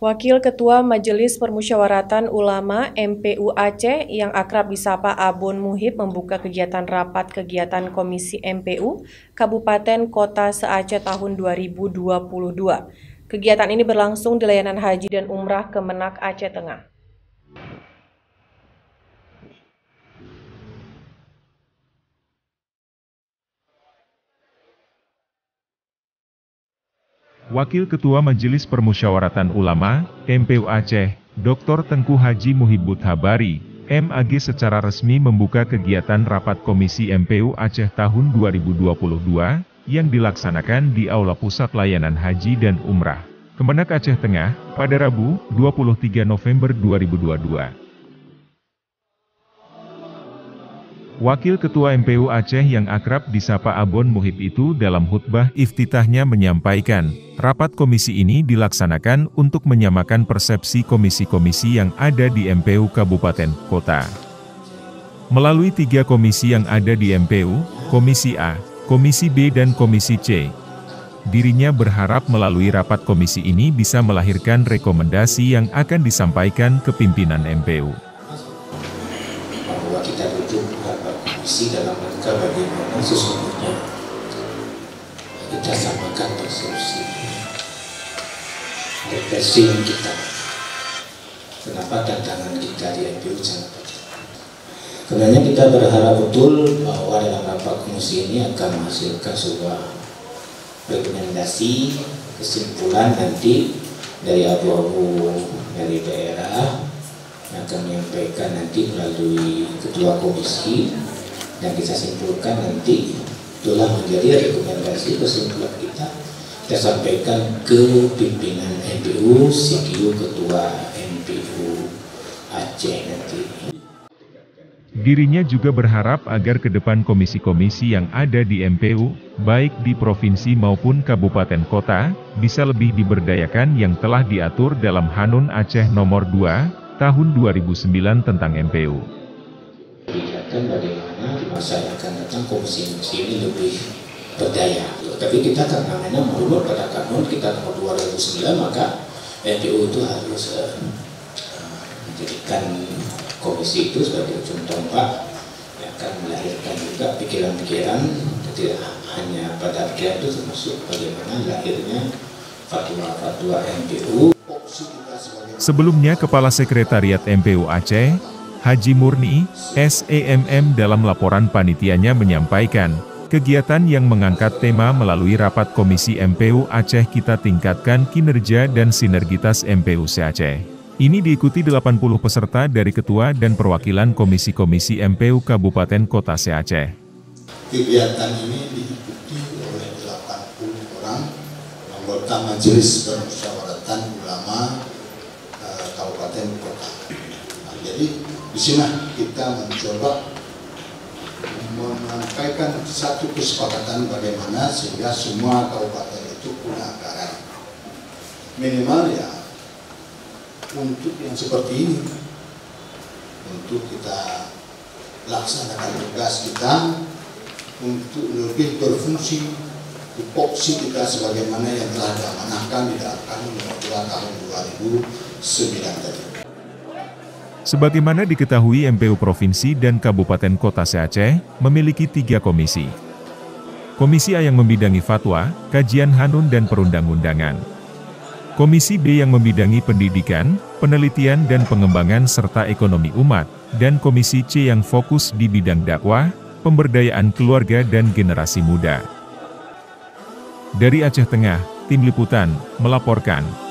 Wakil Ketua Majelis Permusyawaratan Ulama MPU Aceh yang akrab disapa Abon Muhib membuka kegiatan rapat kegiatan Komisi MPU Kabupaten Kota se-Aceh tahun 2022. Kegiatan ini berlangsung di layanan haji dan umrah Kemenak Aceh Tengah. Wakil Ketua Majelis Permusyawaratan Ulama, MPU Aceh, Dr. Tengku Haji Muhibud Habari, MAG secara resmi membuka kegiatan rapat Komisi MPU Aceh tahun 2022, yang dilaksanakan di Aula Pusat Layanan Haji dan Umrah, Kemenak Aceh Tengah, pada Rabu, 23 November 2022. Wakil Ketua MPU Aceh yang akrab disapa Abon Muhib itu dalam khutbah iftitahnya menyampaikan, rapat komisi ini dilaksanakan untuk menyamakan persepsi komisi-komisi yang ada di MPU Kabupaten Kota. Melalui 3 komisi yang ada di MPU, Komisi A, Komisi B dan Komisi C, dirinya berharap melalui rapat komisi ini bisa melahirkan rekomendasi yang akan disampaikan ke pimpinan MPU. Kita butuh rapat komisi dalam rangka bagaimana sesungguhnya kita samakan persepsi refreshing kita. Kenapa tantangan kita di MPU sangat penting? Sebenarnya kita berharap betul bahwa dalam rapat komisi ini akan menghasilkan sebuah rekomendasi, kesimpulan nanti dari abu-abu dari daerah yang akan menyampaikan nanti melalui ketua komisi, dan kita simpulkan nanti itulah menjadi rekomendasi kesimpulan kita sampaikan ke pimpinan MPU, CQ ketua MPU Aceh nanti. Dirinya juga berharap agar ke depan komisi-komisi yang ada di MPU, baik di provinsi maupun kabupaten kota, bisa lebih diberdayakan yang telah diatur dalam Hanun Aceh Nomor 2, Tahun 2009 tentang MPU. Kebijakan bagaimana di masa yang akan datang komisi-komisi ini lebih berdaya. Tapi kita karena memang menurut pada kanun kita nomor 2009, maka MPU itu harus menjadikan komisi itu sebagai ujung tombak yang akan melahirkan juga pikiran-pikiran, tidak hanya pada pikiran itu termasuk bagaimana lahirnya fatwa-fatwa MPU. Sebelumnya Kepala Sekretariat MPU Aceh, Haji Murni, SEMM dalam laporan panitianya menyampaikan, kegiatan yang mengangkat tema melalui rapat Komisi MPU Aceh kita tingkatkan kinerja dan sinergitas MPU se-Aceh. Ini diikuti 80 peserta dari ketua dan perwakilan komisi-komisi MPU Kabupaten Kota se-Aceh. Kegiatan ini diikuti oleh 80 orang anggota Majelis Permusyawaratan Ulama Kabupaten Kota. Nah, jadi di sini kita mencoba menyampaikan satu kesepakatan bagaimana sehingga semua kabupaten itu punya anggaran minimal ya untuk yang seperti ini, untuk kita laksanakan tugas kita untuk lebih berfungsi tupoksi kita sebagaimana yang telah diamanahkan di dalam Kanun Nomor 2 Tahun 2009 tadi. Sebagaimana diketahui MPU Provinsi dan Kabupaten Kota se-Aceh memiliki 3 komisi. Komisi A yang membidangi fatwa, kajian Hanun dan perundang-undangan. Komisi B yang membidangi pendidikan, penelitian dan pengembangan serta ekonomi umat, dan Komisi C yang fokus di bidang dakwah, pemberdayaan keluarga dan generasi muda. Dari Aceh Tengah, Tim Liputan melaporkan.